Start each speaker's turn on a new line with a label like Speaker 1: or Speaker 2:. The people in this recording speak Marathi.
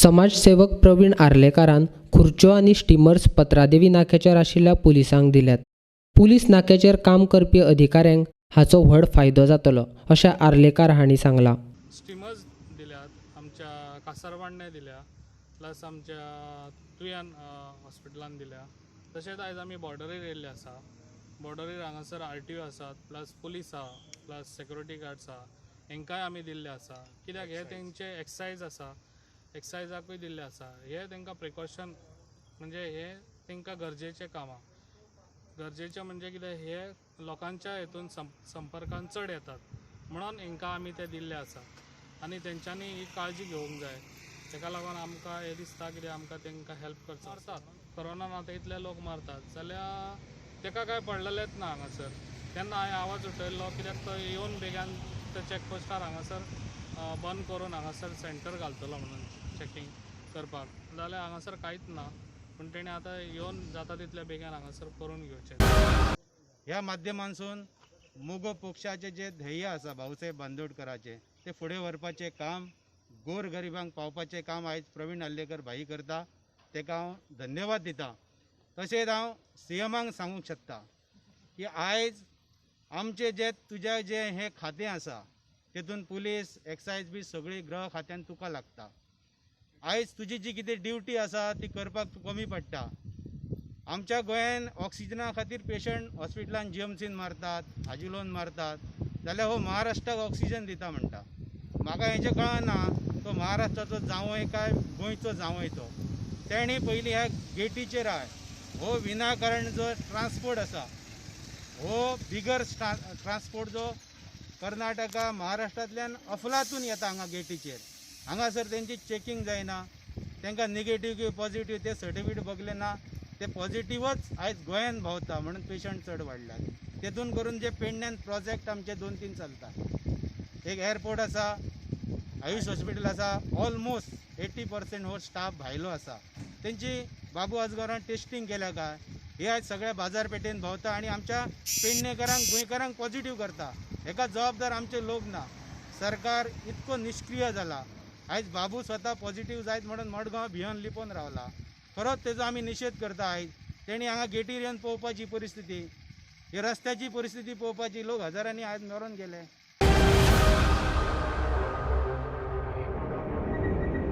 Speaker 1: समाजसेवक प्रवीण आर्लेकारान खुर्च्यो आनी स्टिमर्स पत्रादेवी नाक्याचेर आशिल्ल्या पुलिसांक दिल्यात. पुलीस नाक्याचेर काम करपी अधिकाऱ्यांक हाचो व्हड फायदो जातलो अशें आर्लेकार हांणी सांगलां.
Speaker 2: स्टिमर्स दिल्यात, आमच्या कासारवांडे दिल्या, प्लस आमच्या तुयन हॉस्पिटलान दिल्या. तशेंच आयज आमी बॉर्डरीर येयल्ले आसा. बॉर्डरीर हांगासर RTO आसात, प्लस पुलीस आहा, प्लस सेक्युरिटी गार्ड्स आहा, हेंकाय आमी दिल्ले आसा. कित्याक हे तेंचे एक्सायज आसा, एक्सायजाकूय दिल्ले आसा. हे तेंकां प्रिकॉशन म्हणजे हे तेंकां गरजेचें कामां. गरजेचें म्हणजे कितें, हे लोकांच्या हेतून संपर्कान चड येतात म्हणून हेंकां आमी ते दिल्ले आसा. आनी तेंच्यांनी ही काळजी घेवंक जाय. तेका लागून आमकां हे दिसता कितें आमकां तेंकां हेल्प करचो. मारतात कोरोनान आतां इतले लोक मारतात जाल्यार तेका काय पडलेलेच ना हांगासर. तेन्ना हांवें आवाज उठयल्लो, कित्याक तो येवन बेगान त्या चॅकपोस्टार हांगासर बंद करून हांगासर सेंटर घालतलो म्हणून चॅकींग करपाक. जाल्यार हांगासर कांयच ना, पूण तेणें आतां येवन जाता तितले बेगीन हांगासर करून घेवचें.
Speaker 3: ह्या माध्यमांसून मोगो पक्षाचे जे ध्येय आसा भाऊसाहेब बांदोडकराचे ते फुडें व्हरपाचें काम, गोर गरिबांक पावपाचें काम आयज प्रवीण आर्लेकर भाई करता. ताका हांव धन्यवाद दिता. तशेंच हांव CMांक सांगूंक शकता की आयज आमचे जे तुजें जें हें खातें आसा तेतून पुलीस, एक्सायज बी सगळी गृह खात्यान तुका लागता. आयज तुजी जी कितें ड्युटी आसा ती करपाक कमी पडटा. आमच्या गोंयान ऑक्सिजना खातीर पेशंट हॉस्पिटलान GMCन मारतात, आजिलोन मारतात, जाल्यार हो महाराष्ट्राक ऑक्सिजन दिता म्हणटा. म्हाका हेचें कळना तो महाराष्ट्राचो जावंय काय गोंयचो जावंय तो. तेणी पयलीं ह्या गेटीचेर आय हो विनाकारण जो ट्रान्सपोर्ट आसा, हो बिगर ट्रान्सपोर्ट जो कर्नाटका, महाराष्ट्रांतल्यान अफलातून येता हांगा गेटीचेर. हांगासर तेंची चॅकींग जायना, तेंकां नेगेटीव किंवा पॉझिटीव ते सर्टिफिकेट बगले ना, ते पॉझिटिव्हच आयज गोंयान भोंवता म्हणून पेशंट चड वाडल्यात. तेतून करून जे पेडण्यान प्रोजेक्ट आमचे 2-3 चलतात. एक एअरपोर्ट आसा, आयुष हॉस्पिटल आसा, ऑलमोस्ट 80% हो स्टाफ भायलो आसा. तेंची बाबू आजगारान टेस्टिंग केल्या काय, हे आयज सगळ्या बाजारपेठेन भोंवता आनी आमच्या पेडणेकरांक, गोंयकारांक पॉझिटीव करता. हेका जबाबदार आमचे लोक ना. सरकार इतको निष्क्रिय जाला. आयज बाबू स्वता पॉझिटीव जायत म्हणून मडगांव भिवन लिपोवन रावला. खरोच तेजो आमी निशेध करता. आयज तेणी हांगा गेटीर येवन पळोवपाची परिस्थिती, ही रस्त्याची परिस्थिती पळोवपाची, लोक हजारांनी आयज मरून गेले.